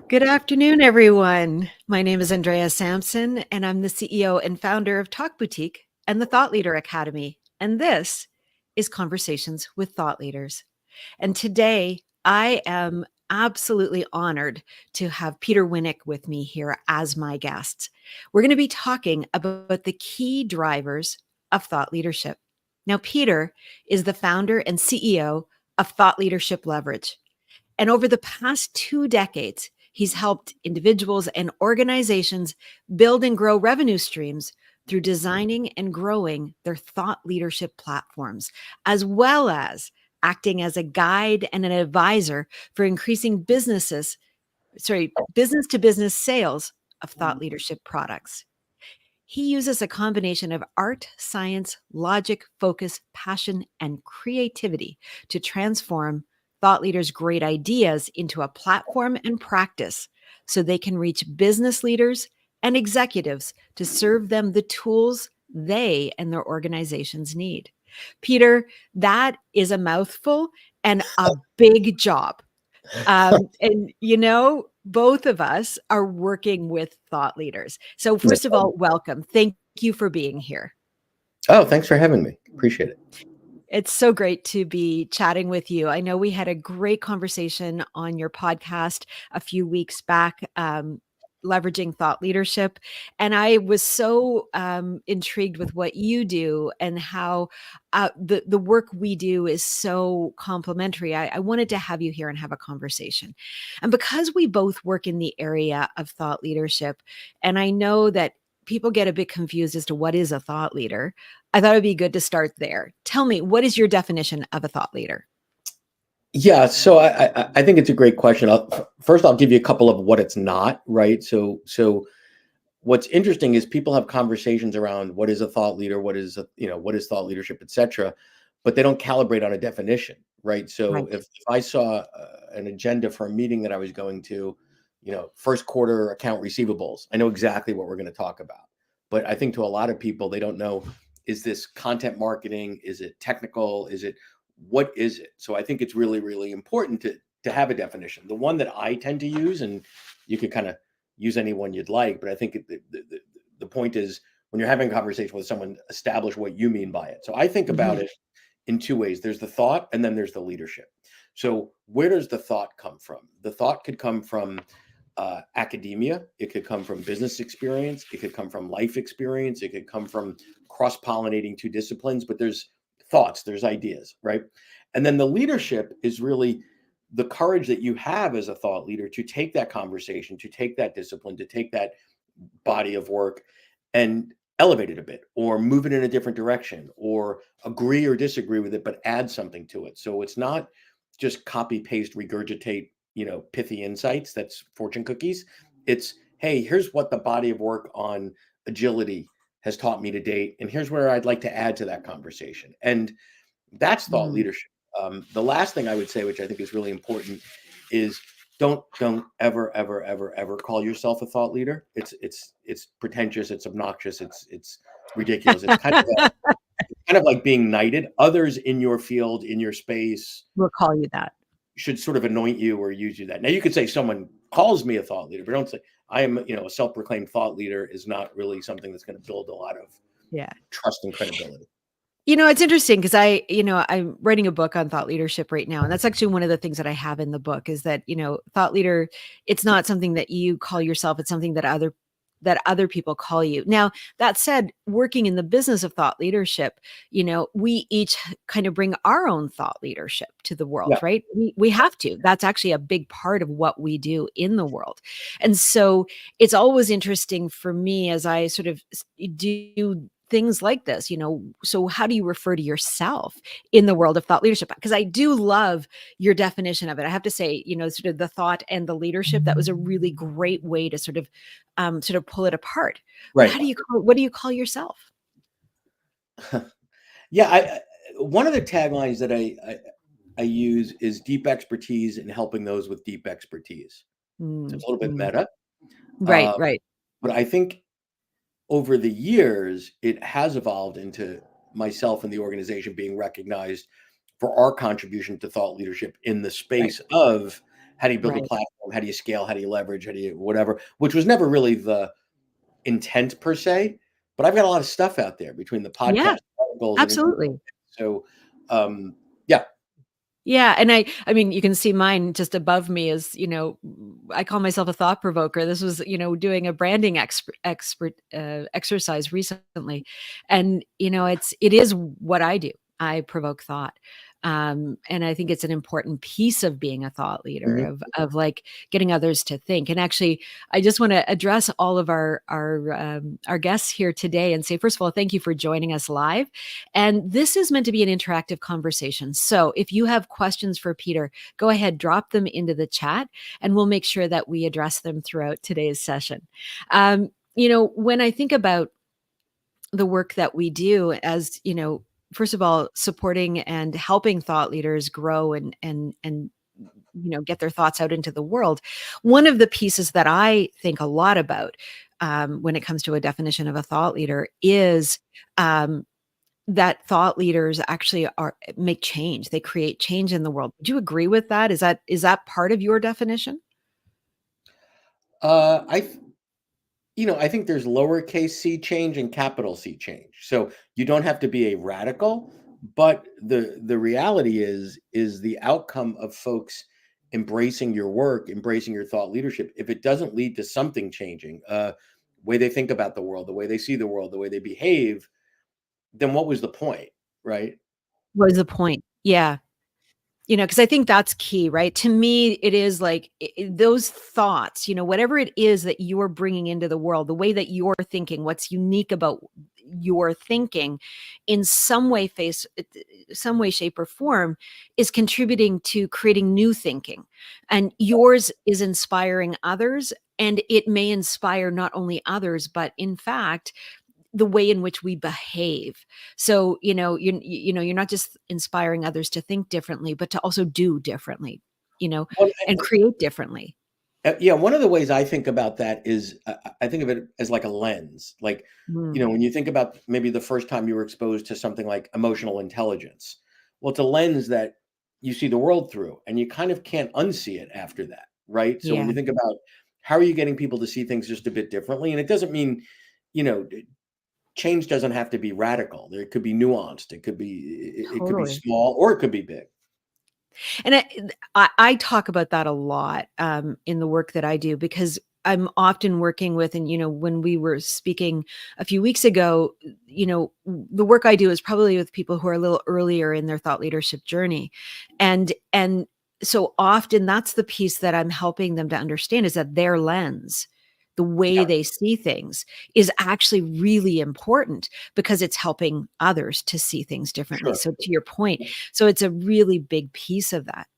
Good afternoon, everyone. My name is Andrea Sampson, and I'm the CEO and founder of Talk Boutique and the Thought Leader Academy. And this is Conversations with Thought Leaders. And today I am absolutely honored to have Peter Winick with me here as my guest. We're going to be talking about the key drivers of thought leadership. Now, Peter is the founder and CEO of Thought Leadership Leverage. And over the past 2 decades, he's helped individuals and organizations build and grow revenue streams through designing and growing their thought leadership platforms, as well as acting as a guide and an advisor for increasing business to business sales of thought leadership products. He uses a combination of art, science, logic, focus, passion, and creativity to transform thought leaders' great ideas into a platform and practice so they can reach business leaders and executives to serve them the tools they and their organizations need. Peter, that is a mouthful and a big job. Both of us are working with thought leaders. So No first of problem. all, welcome. Thank you for being here. Oh, thanks for having me. Appreciate it. It's so great to be chatting with you. I know we had a great conversation on your podcast a few weeks back, leveraging thought leadership. And I was so intrigued with what you do and how the work we do is so complementary. I wanted to have you here and have a conversation. And because we both work in the area of thought leadership, and I know that people get a bit confused as to what is a thought leader, I thought it'd be good to start there. Tell me, what is your definition of a thought leader? Yeah, so I think it's a great question. First, I'll give you a couple of what it's not, right? So what's interesting is people have conversations around what is a thought leader, what is thought leadership, et cetera, but they don't calibrate on a definition, right? So Right. if I saw an agenda for a meeting that I was going to, first quarter account receivables, I know exactly what we're going to talk about. But I think to a lot of people, they don't know, is this content marketing? Is it technical? What is it? So I think it's really, really important to have a definition. The one that I tend to use, and you could kind of use any one you'd like, but I think the point is when you're having a conversation with someone, establish what you mean by it. So I think about Mhm. it in two ways. There's the thought and then there's the leadership. So where does the thought come from? The thought could come from academia. It could come from business experience. It could come from life experience. It could come from cross-pollinating two disciplines, but there's thoughts, there's ideas, right? And then the leadership is really the courage that you have as a thought leader to take that conversation, to take that discipline, to take that body of work and elevate it a bit or move it in a different direction or agree or disagree with it, but add something to it. So it's not just copy, paste, regurgitate, pithy insights. That's fortune cookies. It's, hey, here's what the body of work on agility has taught me to date. And here's where I'd like to add to that conversation. And that's thought Mm. leadership. The last thing I would say, which I think is really important, is don't ever call yourself a thought leader. It's pretentious, it's obnoxious, it's ridiculous. It's kind of like being knighted. Others in your field, in your space, We'll call you that. should sort of anoint you or use you that. Now you could say someone calls me a thought leader, but don't say I am, a self-proclaimed thought leader is not really something that's going to build a lot of Yeah. trust and credibility. It's interesting because I'm writing a book on thought leadership right now. And that's actually one of the things that I have in the book is that, thought leader, it's not something that you call yourself. It's something that other people call you. Now, that said, working in the business of thought leadership, we each kind of bring our own thought leadership to the world, Yeah. right? We have to. That's actually a big part of what we do in the world. And so it's always interesting for me as I sort of do things like this, so how do you refer to yourself in the world of thought leadership? Because I do love your definition of it. I have to say, sort of the thought and the leadership, that was a really great way to sort of pull it apart. But Right. what do you call yourself? Yeah, one of the taglines that I use is deep expertise in helping those with deep expertise. So Mm, it's a little bit mm. meta, Right, uh, right. but I think over the years it has evolved into myself and the organization being recognized for our contribution to thought leadership in the Right. space of How do you build a Right. platform? How do you scale? How do you leverage? How do you whatever? Which was never really the intent per se, but I've got a lot of stuff out there between the Yeah, podcast articles and absolutely. so yeah. Yeah, and I mean, you can see mine just above me is, I call myself a thought provoker. This was, doing a branding expert exercise recently, and it is what I do. I provoke thought, and I think it's an important piece of being a thought leader Mhm. of like getting others to think. And actually, I just want to address all of our guests here today and say, first of all, thank you for joining us live. And this is meant to be an interactive conversation. So if you have questions for Peter, go ahead, drop them into the chat, and we'll make sure that we address them throughout today's session. When I think about the work that we do as, first of all, supporting and helping thought leaders grow and get their thoughts out into the world. One of the pieces that I think a lot about when it comes to a definition of a thought leader is um, that thought leaders actually make change. They create change in the world. Do you agree with that? Is that part of your definition? I I think there's lowercase c change and capital C change. So you don't have to be a radical, but the reality is the outcome of folks embracing your work, embracing your thought leadership. If it doesn't lead to something changing, way they think about the world, the way they see the world, the way they behave, then what was the point, right? What is the point? Yeah. Because I think that's key, right? To me, it is like those thoughts, whatever it is that you're bringing into the world, the way that you're thinking, what's unique about your thinking in some way, shape, or form is contributing to creating new thinking. And yours is inspiring others. And it may inspire not only others, but in fact, the way in which we behave. So, you're not just inspiring others to think differently, but to also do differently, Well, and create differently. yeah, one of the ways I think about that is I think of it as like a lens. Like, Mm, when you think about maybe the first time you were exposed to something like emotional intelligence, well, it's a lens that you see the world through, and you kind of can't unsee it after that, right? So when yeah, you think about how are you getting people to see things just a bit differently, and it doesn't mean, you know, change doesn't have to be radical. There could be nuanced. It could be totally. small or it could be big. And I talk about that a lot in the work that I do because I'm often working with, and when we were speaking a few weeks ago, the work I do is probably with people who are a little earlier in their thought leadership journey, and so often that's the piece that I'm helping them to understand is that their lens, the way Yeah, they see things, is actually really important because it's helping others to see things differently. sure. So to your point, so it's a really big piece of that.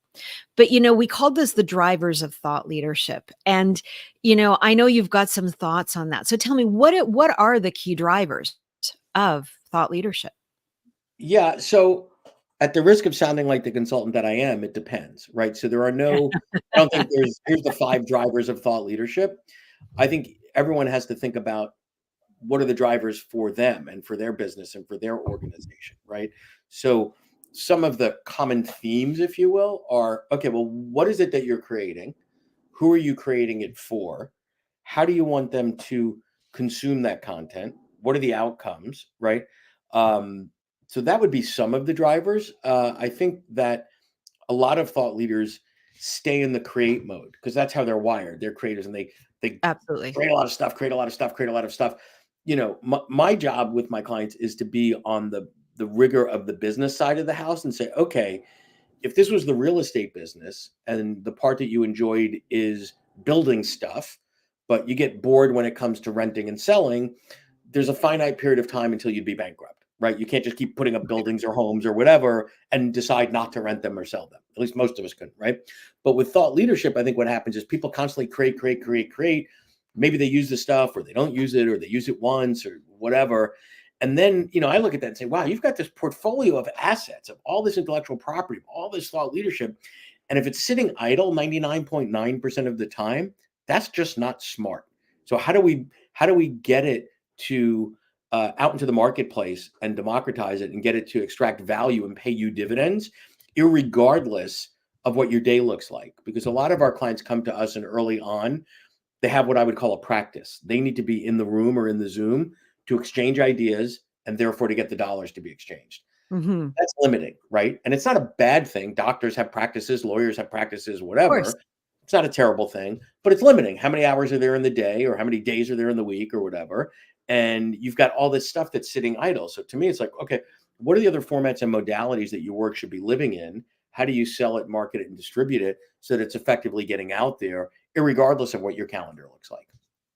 But, we called this the drivers of thought leadership. And, I know you've got some thoughts on that. So tell me, what are the key drivers of thought leadership? Yeah, so at the risk of sounding like the consultant that I am, it depends, right? So there are no I don't think here's the 5 drivers of thought leadership. I think everyone has to think about what are the drivers for them and for their business and for their organization, right? So some of the common themes, if you will, are okay, well, what is it that you're creating? Who are you creating it for? How do you want them to consume that content? What are the outcomes, right? Um, so that would be some of the drivers. I think that a lot of thought leaders stay in the create mode because that's how they're wired. They're creators and they Absolutely. create a lot of stuff, create a lot of stuff, create a lot of stuff. My job with my clients is to be on the rigor of the business side of the house and say, okay, if this was the real estate business and the part that you enjoyed is building stuff, but you get bored when it comes to renting and selling, there's a finite period of time until you'd be bankrupt, right? You can't just keep putting up buildings or homes or whatever and decide not to rent them or sell them. At least most of us couldn't, right? But with thought leadership, I think what happens is people constantly create, create, create, create. Maybe they use the stuff or they don't use it or they use it once or whatever. And then, I look at that and say, wow, you've got this portfolio of assets, of all this intellectual property, of all this thought leadership. And if it's sitting idle 99.9% of the time, that's just not smart. So how do we get it to out into the marketplace and democratize it and get it to extract value and pay you dividends, irregardless of what your day looks like, because a lot of our clients come to us and early on, they have what I would call a practice. They need to be in the room or in the Zoom to exchange ideas and therefore to get the dollars to be exchanged. Mhm. That's limiting, right? And it's not a bad thing. Doctors have practices, lawyers have practices, Of course. whatever. It's not a terrible thing, but it's limiting. How many hours are there in the day, or how many days are there in the week, or whatever? And you've got all this stuff that's sitting idle. So to me, it's like, okay, what are the other formats and modalities that your work should be living in? How do you sell it, market it, and distribute it so that it's effectively getting out there, irregardless of what your calendar looks like?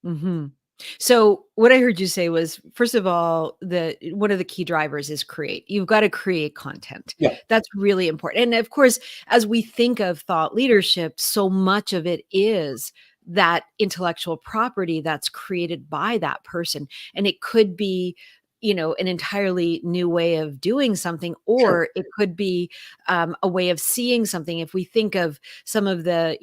Mhm. So what I heard you say was, first of all, one of the key drivers is create. You've got to create content. Yeah, That's really important. And of course, as we think of thought leadership, so much of it is that intellectual property that's created by that person. And it could be, an entirely new way of doing something, sure. or it could be a way of seeing something. If we think of some of the,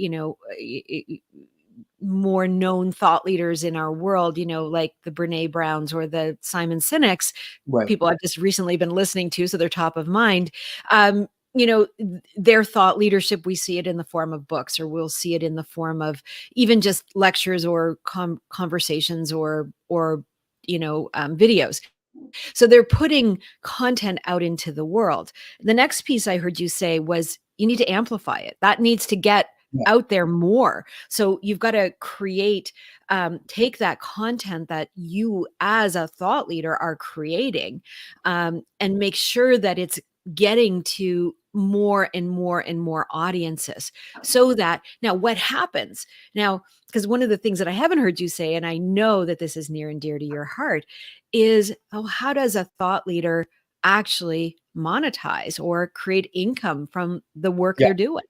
more known thought leaders in our world, like the Brene Browns or the Simon Sinek's, Right. people I've just recently been listening to, so they're top of mind. Their thought leadership, we see it in the form of books, or we'll see it in the form of even just lectures or conversations or videos. So they're putting content out into the world. The next piece I heard you say was you need to amplify it. That needs to get Yeah. out there more. So you've got to take that content that you as a thought leader are creating, and make sure that it's getting to more and more and more audiences. So that now what happens now, because one of the things that I haven't heard you say, and I know that this is near and dear to your heart, is, oh, how does a thought leader actually monetize or create income from the work Yeah. they're doing?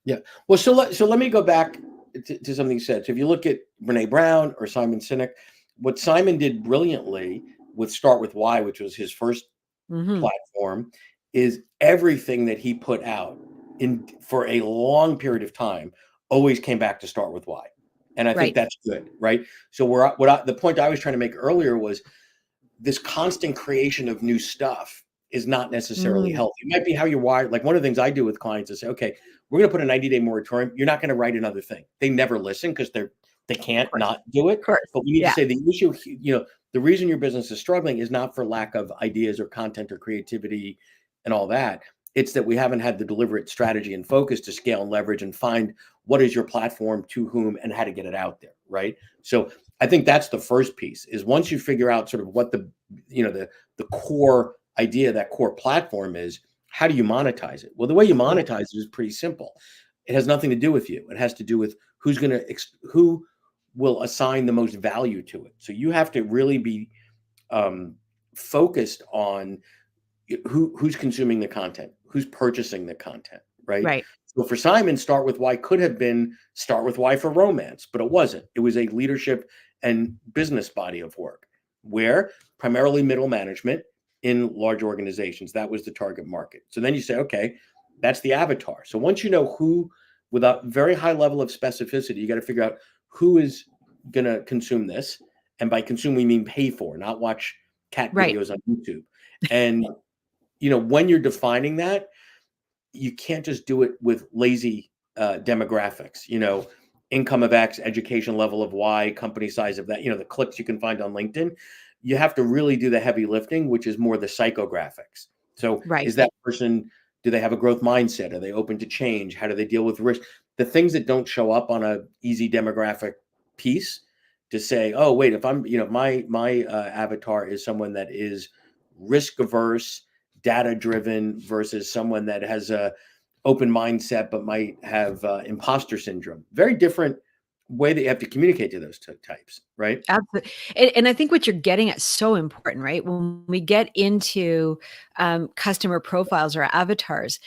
Yeah. Well, so let me go back to something you said. So if you look at Brene Brown or Simon Sinek, what Simon did brilliantly with Start with Why, which was his first Mhm. platform, is everything that he put out in for a long period of time always came back to Start with Why. And I think Right. that's good, right? So the point I was trying to make earlier was this constant creation of new stuff is not necessarily Mm, healthy. It might be how you're wired. Like one of the things I do with clients is say, okay, we're going to put a 90-day moratorium. You're not going to write another thing. They never listen because they of can't course. not do it. Of course. But we need to Yeah. say the issue, the reason your business is struggling is not for lack of ideas or content or creativity and all that. It's that we haven't had the deliberate strategy and focus to scale and leverage and find what is your platform, to whom, and how to get it out there. Right. So I think that's the first piece, is once you figure out sort of what the core idea, that core platform is, how do you monetize it? Well, the way you Yeah. monetize it is pretty simple. It has nothing to do with you. It has to do with who will assign the most value to it. So you have to really be um, focused on who's consuming the content, who's purchasing the content, right? Right. So for Simon, Start with Why could have been Start with Why for romance, but it wasn't. It was a leadership and business body of work where primarily middle management in large organizations, that was the target market. So then you say, okay, that's the avatar. So once you know who, with a very high level of specificity, you got to figure out who is going to consume this. And by consume, we mean pay for, not watch cat Right. videos on YouTube. And when you're defining that, you can't just do it with lazy demographics, income of X, education level of Y, company size of that, the clicks you can find on LinkedIn. You have to really do the heavy lifting, which is more the psychographics. So Right. is that person, do they have a growth mindset? Are they open to change? How do they deal with risk? The things that don't show up on a easy demographic piece, to say, oh, wait, if I'm, my avatar is someone that is risk averse, data driven, versus someone that has a open mindset but might have imposter syndrome. Very different way that you have to communicate to those types, right? Absolutely. And I think what you're getting at is so important, right? When we get into customer profiles or avatars,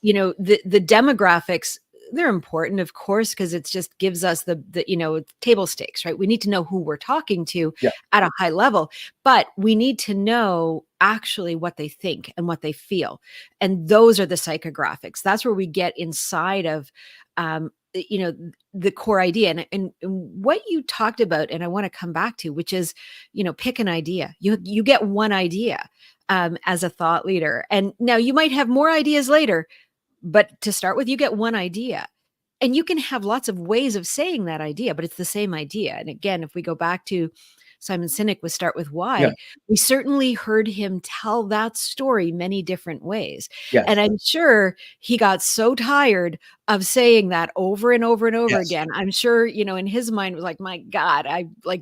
the demographics, they're important, of course, because it just gives us the table stakes, right? We need to know who we're talking to Yeah, at a high level, but we need to know actually what they think and what they feel. And those are the psychographics. That's where we get inside of um the core idea. And what you talked about, and I want to come back to, which is, pick an idea. You get one idea as a thought leader, and now you might have more ideas later, But to start with, you get one idea. And you can have lots of ways of saying that idea, but it's the same idea. And again, if we go back to Simon Sinek with Start With Yeah. Why, we certainly heard him tell that story many different ways. Yes. And I'm sure he got so tired of saying that over and over and over Yes. again. I'm sure, in his mind was like, my God,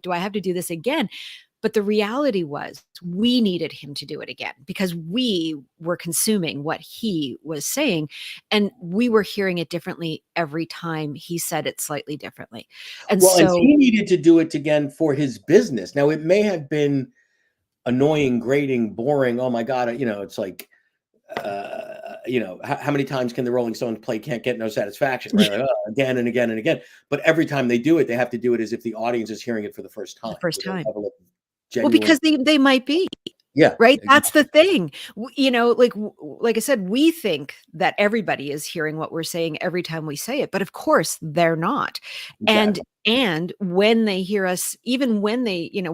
do I have to do this again? But the reality was we needed him to do it again because we were consuming what he was saying and we were hearing it differently every time he said it slightly differently. And Well, and so he needed to do it again for his business. Now, it may have been annoying, grating, boring. Oh my God, it's like, how many times can the Rolling Stones play Can't Get No Satisfaction, right? Like, again and again and again. But every time they do it, they have to do it as if the audience is hearing it for the first time. the first with a time. level of Well, genuine, because they might be. yeah, Right? That's exactly. the thing. Like I said, we think that everybody is hearing what we're saying every time we say it, but of course they're not. And Exactly. and when they hear us, even when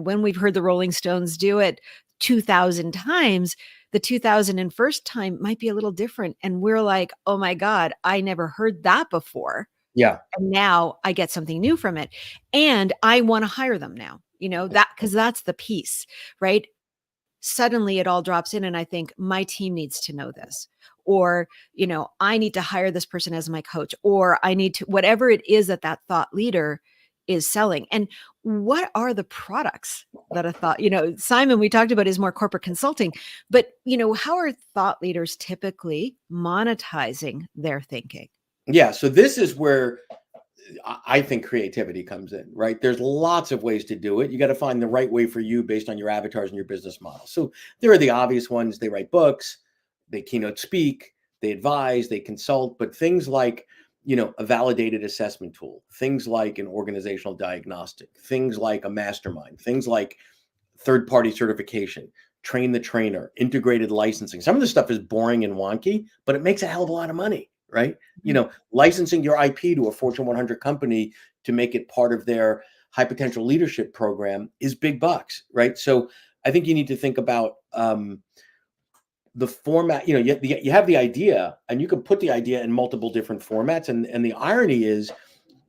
when we've heard the Rolling Stones do it 2,000 times, the 2001st time might be a little different. And we're like, oh my God, I never heard that before. Yeah. And now I get something new from it. And I want to hire them now, because that's the piece, right? Suddenly it all drops in and I think my team needs to know this, or I need to hire this person as my coach, or I need to, whatever it is that thought leader is selling. And what are the products that a thought, Simon, we talked about is more corporate consulting, but how are thought leaders typically monetizing their thinking? Yeah. So this is where I think creativity comes in, right? There's lots of ways to do it. You got to find the right way for you based on your avatars and your business model. So there are the obvious ones. They write books, they keynote speak, they advise, they consult, but things like, a validated assessment tool, things like an organizational diagnostic, things like a mastermind, things like third-party certification, train the trainer, integrated licensing. Some of this stuff is boring and wonky, but it makes a hell of a lot of money, right? Licensing your IP to a Fortune 100 company to make it part of their high potential leadership program is big bucks, right? So I think you need to think about the format. You have the idea, and you can put the idea in multiple different formats. And the irony is,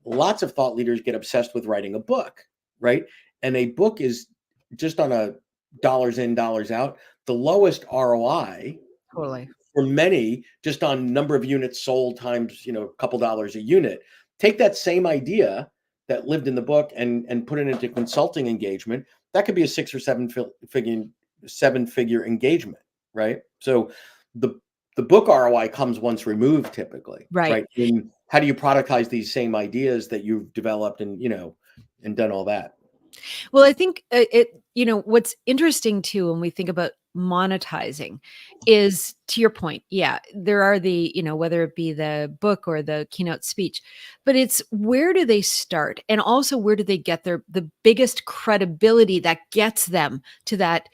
lots of thought leaders get obsessed with writing a book, right? And a book is just on a dollars in, dollars out, the lowest ROI Totally. for many, just on number of units sold times, a couple dollars a unit. Take that same idea that lived in the book and put it into consulting engagement. That could be a 6 or 7-figure engagement, right? So the book ROI comes once removed, typically, Right. right? And how do you productize these same ideas that you've developed and and done all that? Well, I think what's interesting too, when we think about monetizing is, to your point, yeah, there are the, whether it be the book or the keynote speech, but it's where do they start? And also where do they get the biggest credibility that gets them to that,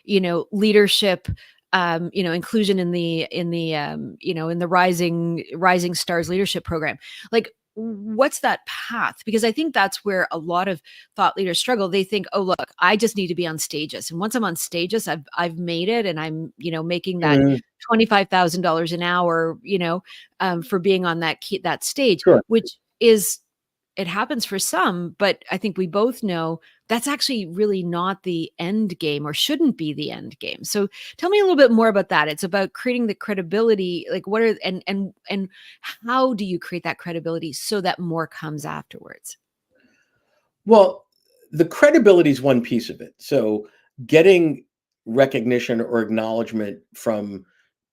leadership, inclusion in the rising stars leadership program. Like, what's that path? Because I think that's where a lot of thought leaders struggle. They think, oh, look, I just need to be on stages. And once I'm on stages, I've made it, and I'm, making that Mhm. $25,000 an hour, for being on that stage, Sure. which is, it happens for some, but I think we both know that's actually really not the end game, or shouldn't be the end game. So tell me a little bit more about that. It's about creating the credibility. Like, what are, and how do you create that credibility so that more comes afterwards? Well, the credibility is one piece of it. So getting recognition or acknowledgement from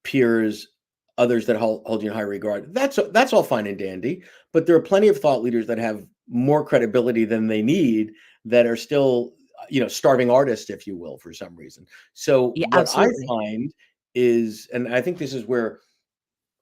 peers, others that hold you in high regard, that's all fine and dandy. But there are plenty of thought leaders that have more credibility than they need, that are still, starving artists, if you will, for some reason. So Yeah, what I absolutely. find is, and I think this is where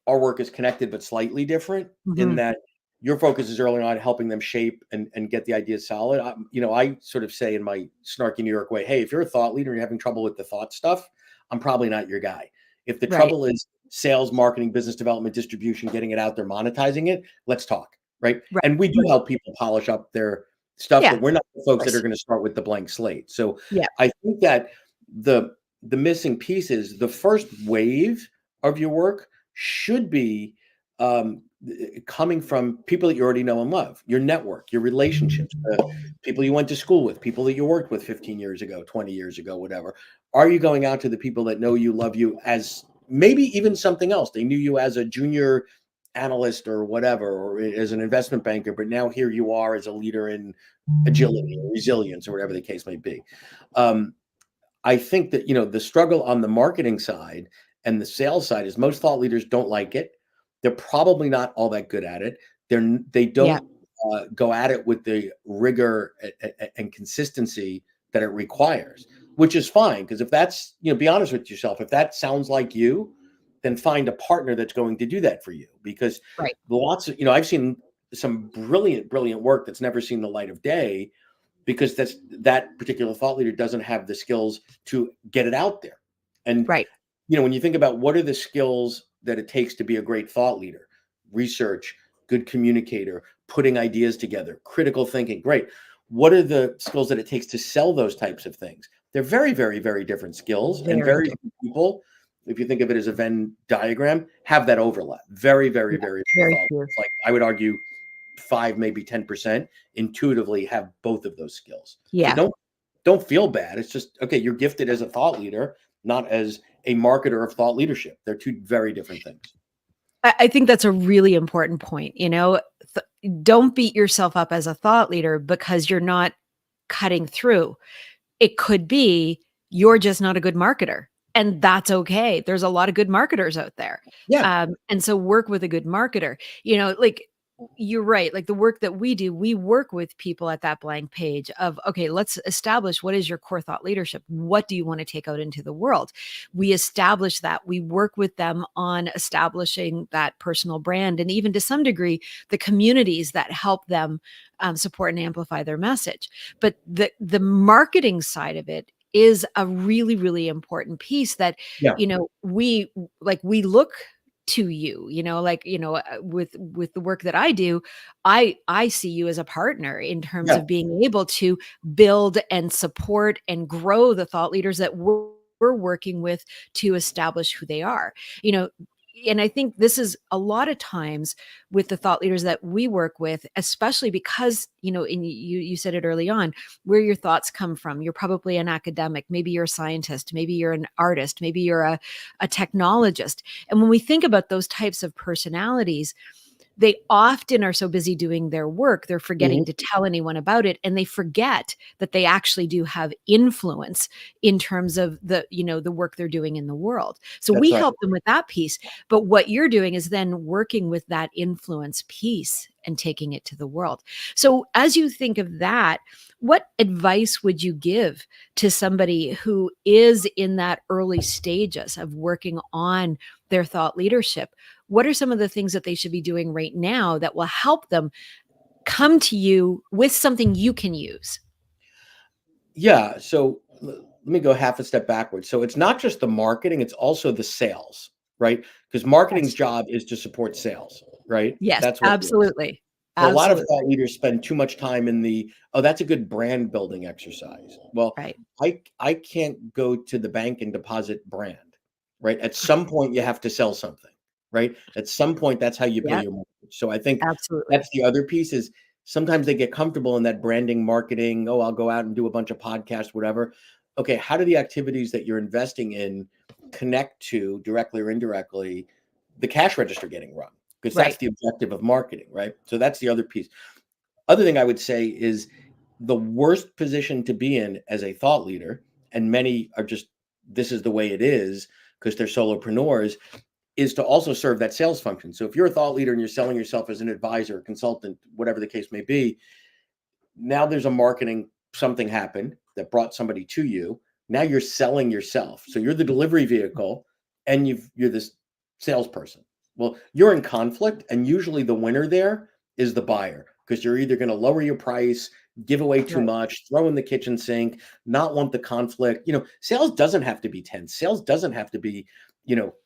our work is connected but slightly different, in Mhm. that your focus is early on helping them shape and get the ideas solid. I sort of say in my snarky New York way, hey, if you're a thought leader and you're having trouble with the thought stuff, I'm probably not your guy. If the Right. trouble is sales, marketing, business development, distribution, getting it out there, monetizing it, let's talk, right? Right. And we do Right. help people polish up their stuff, Yeah, but we're not the of folks that are course. going to start with the blank slate. So Yeah. I think that the missing piece is the first wave of your work should be coming from people that you already know and love, your network, your relationships, people you went to school with, people that you worked with 15 years ago, 20 years ago, whatever. Are you going out to the people that know you, love you as maybe even something else? They knew you as a junior analyst or whatever, or as an investment banker, but now here you are as a leader in agility or resilience or whatever the case may be. I think that, the struggle on the marketing side and the sales side is most thought leaders don't like it. They're probably not all that good at it. They Yeah. don't go at it with the rigor and consistency that it requires, which is fine. Because if that's, be honest with yourself, if that sounds like you, then find a partner that's going to do that for you. Because Right. lots of, I've seen some brilliant, brilliant work that's never seen the light of day because that particular thought leader doesn't have the skills to get it out there. And Right. when you think about what are the skills that it takes to be a great thought leader, research, good communicator, putting ideas together, critical thinking, great. What are the skills that it takes to sell those types of things? They're very, very, very different skills, and Very very different. few people, if you think of it as a Venn diagram, have that overlap. Very, very, Yeah. very few Very thought true. leaders. Like I would argue 5, maybe 10% intuitively have both of those skills. So Yeah. don't feel bad. It's just, okay, you're gifted as a thought leader, not as a marketer of thought leadership. They're two very different things. I think that's a really important point. Don't beat yourself up as a thought leader because you're not cutting through. It could be you're just not a good marketer, and that's okay. There's a lot of good marketers out there. Yeah. And so work with a good marketer. Like you're right. Like the work that we do, we work with people at that blank page of, okay, let's establish what is your core thought leadership? What do you want to take out into the world? We establish that. We work with them on establishing that personal brand, and even to some degree, the communities that help them support and amplify their message. But the marketing side of it is a really, really important piece that, Yeah. we look to you, with the work that I do, I see you as a partner in terms Yeah. of being able to build and support and grow the thought leaders that we're working with to establish who they are. You know, and I think this is a lot of times with the thought leaders that we work with, especially because, and you said it early on, where your thoughts come from. You're probably an academic, maybe you're a scientist, maybe you're an artist, maybe you're a technologist. And when we think about those types of personalities, they often are so busy doing their work, they're forgetting Mhm. to tell anyone about it. And they forget that they actually do have influence in terms of the work they're doing in the world. So we That's right. help them with that piece. But what you're doing is then working with that influence piece and taking it to the world. So as you think of that, what advice would you give to somebody who is in that early stages of working on their thought leadership? What are some of the things that they should be doing right now that will help them come to you with something you can use? Yeah. So let me go half a step backwards. So it's not just the marketing, it's also the sales, right? Because marketing's Yes. job is to support sales, right? Yes, That's what it is. absolutely. So a lot of thought Absolutely. leaders spend too much time in oh, that's a good brand building exercise. Well, Right. I can't go to the bank and deposit brand, right? At some point you have to sell something, right? At some point that's how you pay Yeah, your mortgage. So I think absolutely. that's the other piece is sometimes they get comfortable in that branding marketing. Oh, I'll go out and do a bunch of podcasts, whatever. Okay, how do the activities that you're investing in connect to directly or indirectly the cash register getting run? Because that's Right. the objective of marketing, right? So that's the other piece. Other thing I would say is the worst position to be in as a thought leader, and many are just this is the way it is because they're solopreneurs, is to also serve that sales function. So if you're a thought leader and you're selling yourself as an advisor, consultant, whatever the case may be, now there's a marketing something happened that brought somebody to you. Now you're selling yourself. So you're the delivery vehicle and you're this salesperson. Well, you're in conflict, and usually the winner there is the buyer because you're either going to lower your price, give away too Right. much, throw in the kitchen sink, not want the conflict. Sales doesn't have to be tense. Sales doesn't have to be,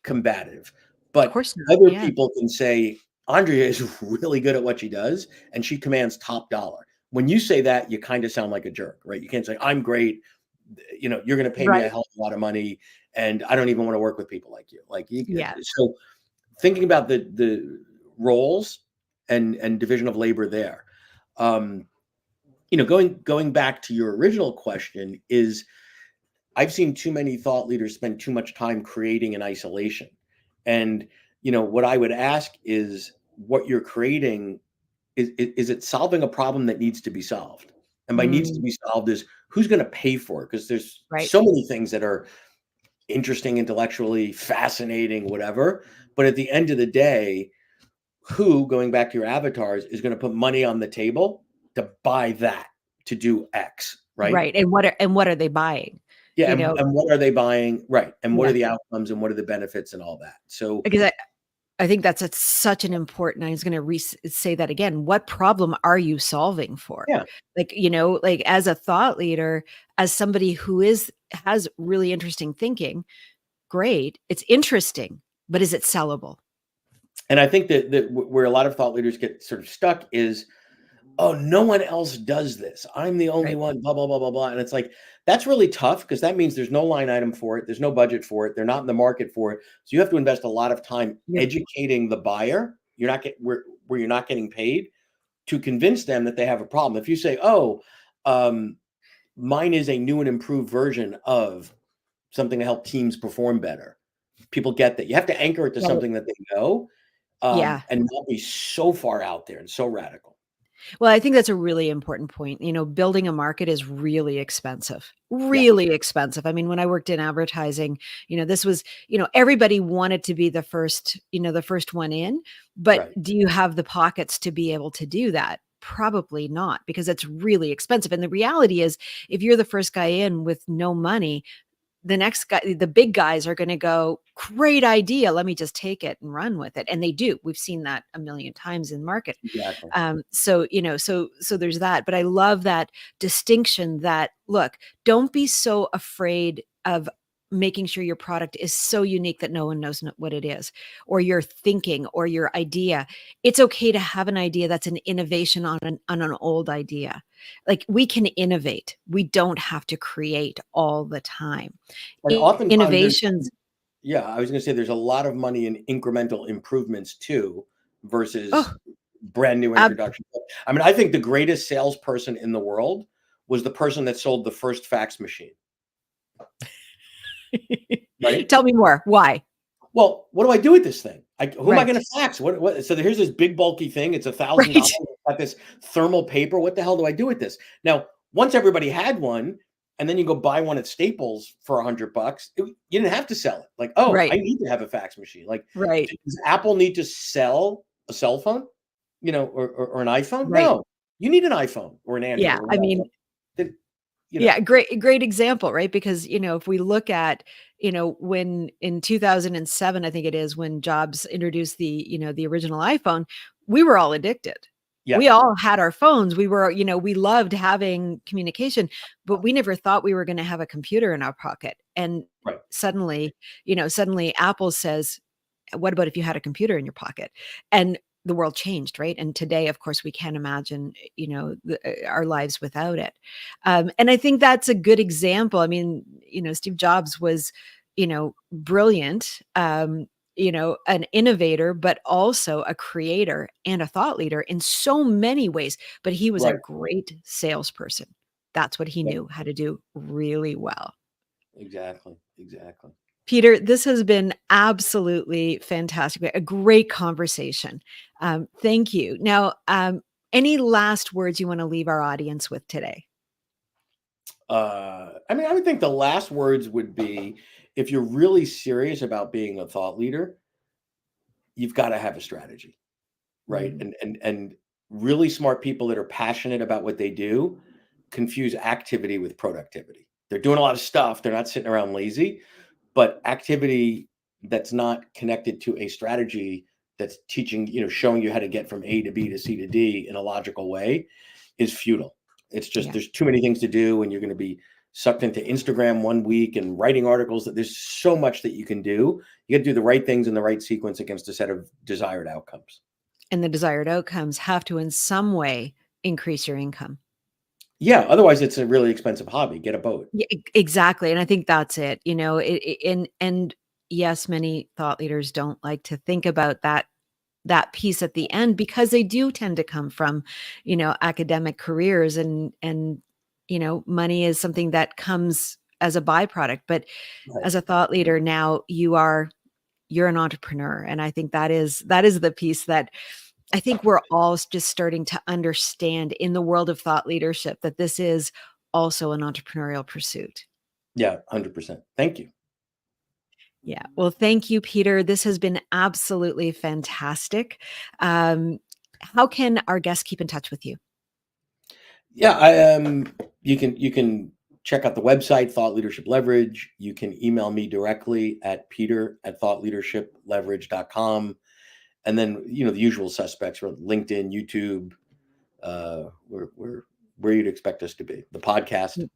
combative. Of But course not. other Yeah. people can say, Andrea is really good at what she does, and she commands top dollar. When you say that, you kind of sound like a jerk, right? You can't say, I'm great. You're going to pay me a Right. hell of a lot of money, and I don't even want to work with people like you. Yeah. So thinking about the roles and division of labor there. Um, going back to your original question is I've seen too many thought leaders spend too much time creating in isolation. And, what I would ask is what you're creating, is it solving a problem that needs to be solved? And by needs to Mm, be solved is who's going to pay for it? Because there's right. so many things that are interesting, intellectually fascinating, whatever. But at the end of the day, who, going back to your avatars, is going to put money on the table to buy that to do X, right? Right. And what are they buying? Yeah, You and know, what are they buying? Right, and what are yeah. the outcomes and what are the benefits and all that? So Because I think that's such an important, I was gonna say that again. What problem are you solving for? yeah, Like, like as a thought leader, as somebody who has really interesting thinking, great. It's interesting, but is it sellable? and I think that where a lot of thought leaders get sort of stuck is, "Oh, no one else does this. I'm the only Right. one, blah, blah, blah, blah, blah," and it's like, that's really tough because that means there's no line item for it, there's no budget for it, they're not in the market for it, so you have to invest a lot of time You're educating the buyer. You're not get where you're not getting paid to convince them that they have a problem. If you say, "Oh, um, mine is a new and improved version of something to help teams perform better," people get that. You have to anchor it to right. something that they know, Yeah. and not be so far out there and so radical. Well, I think that's a really important point. Building a market is really expensive, Yeah, really expensive. I mean, when I worked in advertising, this was, everybody wanted to be the first one in, but right. do you have the pockets to be able to do that? Probably not, because it's really expensive. And the reality is, if you're the first guy in with no money, the next guy, the big guys are going to go, great idea. Let me just take it and run with it. And they do. We've seen that a million times in market. Exactly. So there's that. But I love that distinction that, look, don't be so afraid of making sure your product is so unique that no one knows what it is, or your thinking or your idea. It's okay to have an idea that's an innovation on an old idea. Like, we can innovate. We don't have to create all the time. And oftentimes there's Innovations. yeah, I was gonna say there's a lot of money in incremental improvements too, versus Oh, brand new ab introduction. I mean, I think the greatest salesperson in the world was the person that sold the first fax machine, right? Tell me more. Why? Well, what do I do with this thing? Who am I Right. gonna fax? What so here's this big bulky thing, it's $1,000, Right. it's got this thermal paper, what the hell do I do with this? Now, once everybody had one, and then you go buy one at Staples for $100, you didn't have to sell it. Like, "Oh, Right. I need to have a fax machine." Like, Right. does Apple need to sell a cell phone, or an iPhone? Right. No. You need an iPhone or an Android Yeah. or I whatever. mean, Then, you know yeah, great example, right? Because, if we look at, when in 2007, I think it is, when Jobs introduced the original iPhone, we were all addicted. Yeah, We all had our phones. We loved having communication, but we never thought we were going to have a computer in our pocket. And right. suddenly Apple says, what about if you had a computer in your pocket? And the world changed, right? And today, of course, we can't imagine, our lives without it. And I think that's a good example. I mean, Steve Jobs was, brilliant, an innovator, but also a creator and a thought leader in so many ways. But he was a Right. great salesperson. That's what he Yep. knew how to do really well. Exactly, exactly. Peter, this has been absolutely fantastic. A great conversation. Thank you. Now, any last words you want to leave our audience with today? I mean, I would think the last words would be, if you're really serious about being a thought leader, you've got to have a strategy, right? Mm, And really smart people that are passionate about what they do confuse activity with productivity. They're doing a lot of stuff. They're not sitting around lazy, but activity that's not connected to a strategy that's teaching, showing you how to get from A to B to C to D in a logical way is futile. It's just yeah. there's too many things to do, and you're going to be sucked into Instagram one week and writing articles. That there's so much that you can do. You got to do the right things in the right sequence against a set of desired outcomes. And the desired outcomes have to, in some way, increase your income. Yeah, otherwise it's a really expensive hobby. Get a boat. Yeah, exactly. And I think that's it. And yes, many thought leaders don't like to think about that that piece at the end, because they do tend to come from, academic careers, and money is something that comes as a byproduct. But Right. as a thought leader now, you're an entrepreneur. And I think that is the piece that I think we're all just starting to understand in the world of thought leadership, that this is also an entrepreneurial pursuit. Yeah, 100%. Thank you. Yeah. Well, thank you, Peter. This has been absolutely fantastic. How can our guests keep in touch with you? Yeah, you can check out the website, Thought Leadership Leverage. You can email me directly at peter@thoughtleadershipleverage.com. And then, the usual suspects were LinkedIn, YouTube, where you'd expect us to be. The podcast.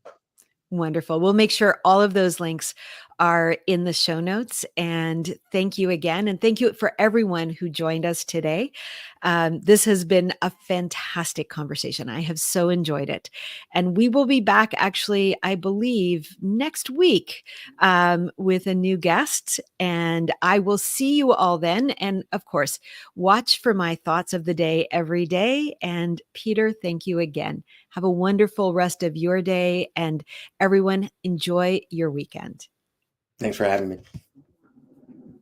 Wonderful. We'll make sure all of those links are in the show notes. And thank you again. And thank you for everyone who joined us today. This has been a fantastic conversation. I have so enjoyed it. And we will be back, actually, I believe, next week with a new guest. And I will see you all then. And of course, watch for my thoughts of the day every day. And Peter, thank you again. Have a wonderful rest of your day. And everyone, enjoy your weekend. Thanks for having me.